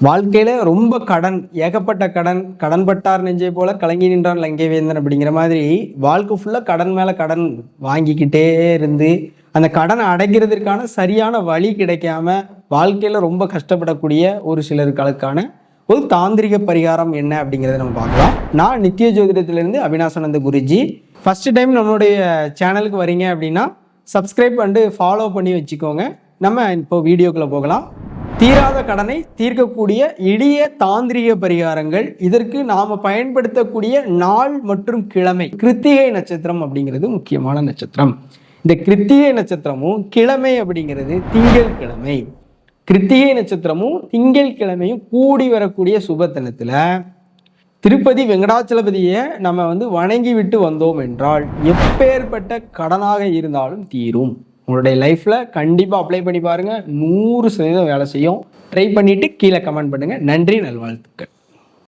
வாழ்க்கையில ரொம்ப கடன், ஏகப்பட்ட கடன், கடன்பட்டார் நெஞ்சை போல கலங்கி நின்றான் லங்கை வேந்தன் அப்படிங்கிற மாதிரி வாழ்க்கை ஃபுல்லா கடன் மேல கடன் வாங்கிக்கிட்டே இருந்து அந்த கடனை அடைக்கிறதுக்கான சரியான வழி கிடைக்காம வாழ்க்கையில ரொம்ப கஷ்டப்படக்கூடிய ஒரு சிலருக்கான ஒரு தாந்திரிக பரிகாரம் என்ன அப்படிங்கிறத நம்ம பார்க்கலாம். நான் நித்திய ஜோதிடத்திலிருந்து அவினாசானந்த குருஜி. ஃபர்ஸ்ட் டைம் நம்மளுடைய சேனலுக்கு வரீங்க அப்படின்னா சப்ஸ்கிரைப் பண்ணிட்டு ஃபாலோ பண்ணி வச்சுக்கோங்க. நம்ம இப்போ வீடியோக்குள்ள போகலாம். தீராத கடனை தீர்க்கக்கூடிய எளிய தாந்திரிக பரிகாரங்கள். இதற்கு நாம பயன்படுத்தக்கூடிய நாள் மற்றும் கிழமை கிருத்திகை நட்சத்திரம் அப்படிங்கிறது முக்கியமான நட்சத்திரம். இந்த கிருத்திகை நட்சத்திரமும் கிழமை அப்படிங்கிறது திங்கள் கிழமை. கிருத்திகை நட்சத்திரமும் திங்கள் கிழமையும் கூடி வரக்கூடிய சுபத்தினத்துல திருப்பதி வெங்கடாச்சலபதியை நம்ம வணங்கி விட்டு வந்தோம் என்றால் எப்பேற்பட்ட கடனாக இருந்தாலும் தீரும். உங்களுடைய லைஃப்ல கண்டிப்பா அப்ளை பண்ணி பாருங்க. 100% வேலை செய்யும். ட்ரை பண்ணிட்டு கீழே கமெண்ட் பண்ணுங்க. நன்றி, நல்வாழ்த்துக்கள்.